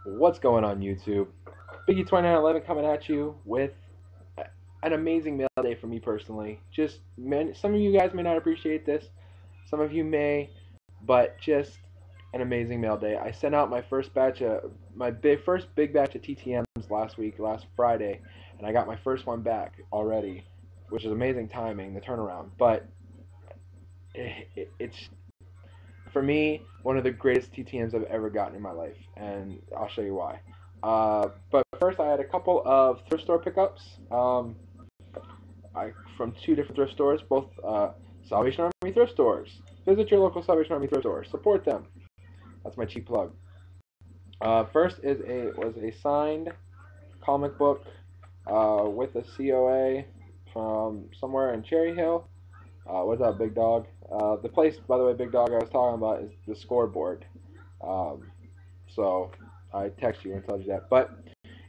What's going on YouTube? Biggie2911 coming at you with an amazing mail day for me personally. Just man, some of you guys may not appreciate this, some of you may, but just an amazing mail day. I sent out my first batch of first big batch of TTMs last Friday, and I got my first one back already, which is amazing timing, the turnaround. But it's for me, one of the greatest TTMs I've ever gotten in my life, and I'll show you why. But first, I had a couple of thrift store pickups from two different thrift stores, both Salvation Army thrift stores. Visit your local Salvation Army thrift store. Support them. That's my cheap plug. First was a signed comic book with a COA from somewhere in Cherry Hill. What's up, Big Dog? The place, by the way, Big Dog, I was talking about is the scoreboard. So I text you and tell you that. But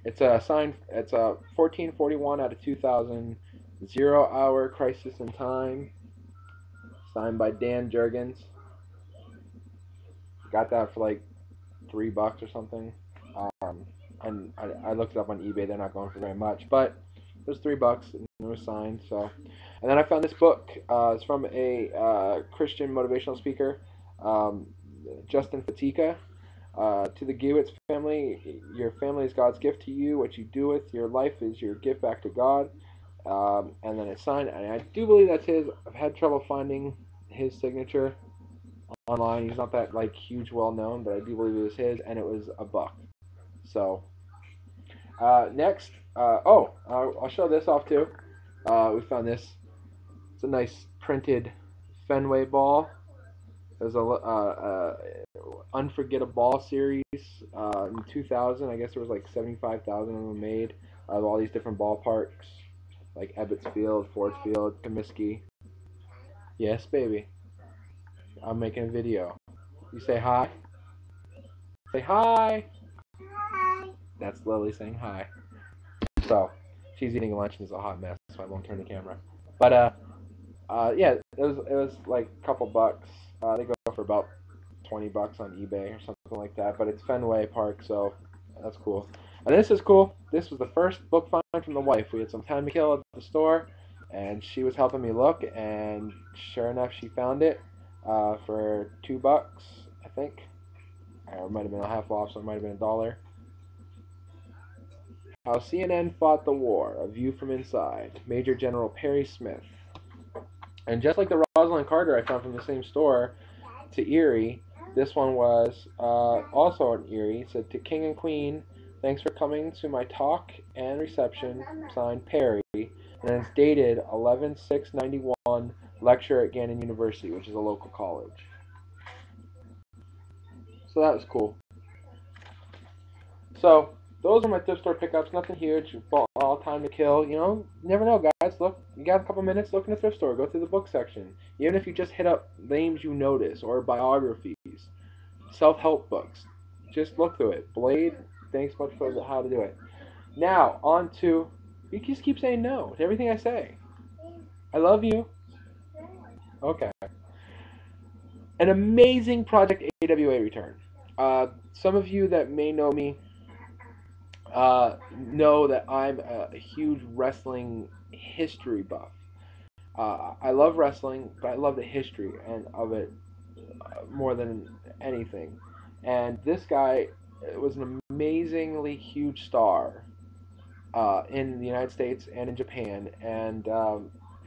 it's a sign. It's a 1441 out of 2000, 0 Hour Crisis in Time, signed by Dan Jurgens. Got that for like $3 or something. And I looked it up on eBay. They're not going for very much, but it was $3 and it was signed. So, and then I found this book. It's from a Christian motivational speaker, Justin Fatika. To the Giewitz family, your family is God's gift to you. What you do with your life is your gift back to God. And then it's signed, and I do believe that's his. I've had trouble finding his signature online. He's not that like huge, well known, but I do believe it was his, and it was $1. So next, I'll show this off too. We found this. It's a nice printed Fenway ball. There's a Unforgettable Ball series in 2000. I guess there was like 75,000 of them made of all these different ballparks, like Ebbets Field, Ford Field, Comiskey. Yes, baby. I'm making a video. You say hi. Say hi. Hi. That's Lily saying hi. So she's eating lunch and it's a hot mess, so I won't turn the camera. But yeah, it was like a couple bucks. They go for about $20 on eBay or something like that. But it's Fenway Park, so that's cool. And this is cool. This was the first book find from the wife. We had some time to kill at the store, and she was helping me look. And sure enough, she found it for $2, I think. Or it might have been a half off, so it might have been $1. How CNN Fought the War: A View from Inside. Major General Perry Smith. And just like the Rosalind Carter I found from the same store to Erie, this one was also in Erie. It said, to King and Queen, thanks for coming to my talk and reception, signed Perry. And it's dated 11/6/91, lecture at Gannon University, which is a local college. So that was cool. So those are my thrift store pickups. Nothing huge. All time to kill. You know, you never know, guys. Look, you got a couple minutes. Look in the thrift store. Go through the book section. Even if you just hit up names you notice or biographies, self-help books, just look through it. Blade. Thanks much for how to do it. Now on to. You just keep saying no to everything I say. I love you. Okay. An amazing Project AWA return. Some of you that may know me know that I'm a huge wrestling history buff. I love wrestling, but I love the history and of it more than anything. And this guy was an amazingly huge star in the United States and in Japan, and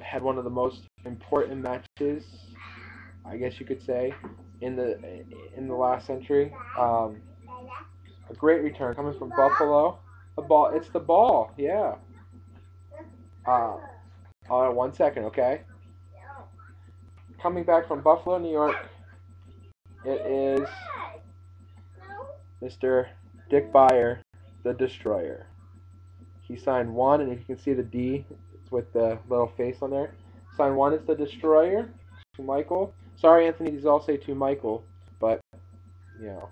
had one of the most important matches, I guess you could say, in the last century. A great return coming from Buffalo. The ball. It's the ball. Yeah. Uh, 1 second, okay. Coming back from Buffalo, New York, it is Mr. Dick Beyer, the Destroyer. He signed one, and if you can see the D, it's with the little face on there. Signed one is the Destroyer to Michael. Sorry, Anthony, these all say to Michael, but you know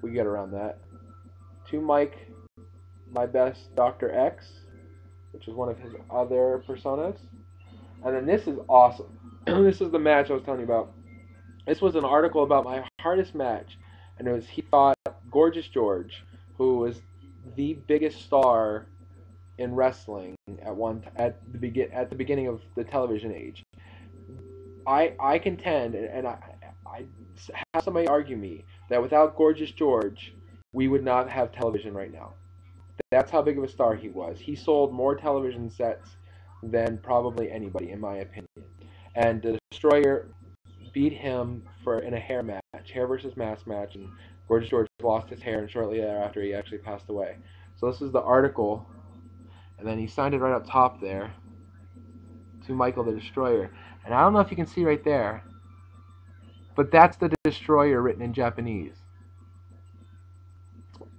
we get around that. To Mike, my best Dr. X, which is one of his other personas. And then this is awesome. This is the match I was telling you about. This was an article about my hardest match, and it was he fought Gorgeous George, who was the biggest star in wrestling at the beginning of the television age. I contend, and I have somebody argue me that without Gorgeous George, we would not have television right now. That's how big of a star he was. He sold more television sets than probably anybody, in my opinion. And the Destroyer beat him in a hair versus mask match, and Gorgeous George lost his hair, and shortly thereafter he actually passed away. So this is the article, and then he signed it right up top there to Michael the Destroyer. And I don't know if you can see right there, but that's the Destroyer written in Japanese.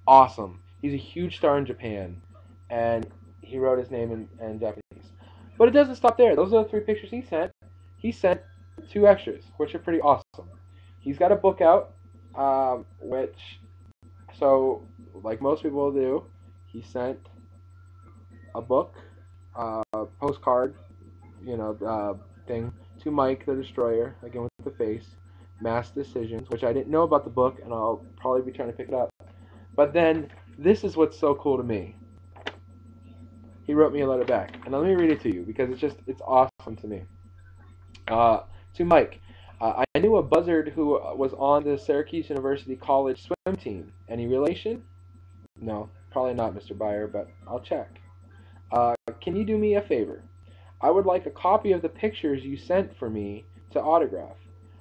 Awesome. He's a huge star in Japan, and he wrote his name in Japanese. But it doesn't stop there. Those are the 3 pictures he sent. He sent 2 extras, which are pretty awesome. He's got a book out, so like most people do, he sent a book, postcard, thing to Mike the Destroyer, again with the face, Mass Decisions, which I didn't know about the book, and I'll probably be trying to pick it up. But then, this is what's so cool to me. He wrote me a letter back, and let me read it to you, because it's awesome to me. To Mike, I knew a buzzard who was on the Syracuse University College swim team. Any relation? No, probably not, Mr. Byer, but I'll check. Can you do me a favor? I would like a copy of the pictures you sent for me to autograph.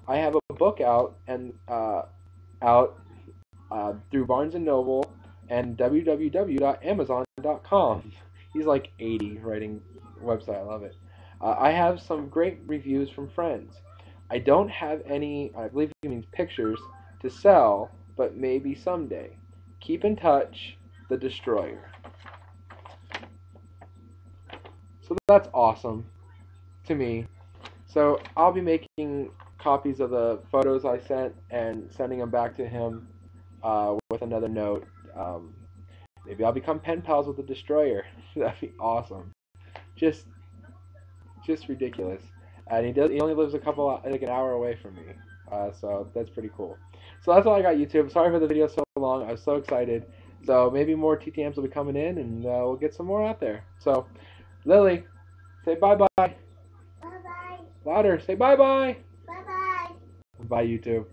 I have a book out through Barnes & Noble and www.amazon.com. He's like 80 writing website. I love it. I have some great reviews from friends. I don't have any, I believe he means pictures, to sell, but maybe someday. Keep in touch, the Destroyer. So that's awesome to me. So I'll be making copies of the photos I sent and sending them back to him with another note. Maybe I'll become pen pals with the Destroyer. That'd be awesome. Just ridiculous. And he only lives like an hour away from me. So that's pretty cool. So that's all I got, YouTube. Sorry for the video so long. I was so excited. So maybe more TTMs will be coming in, and we'll get some more out there. So, Lily, say bye-bye. Bye-bye. Louder, say bye-bye. Bye-bye. Bye, YouTube.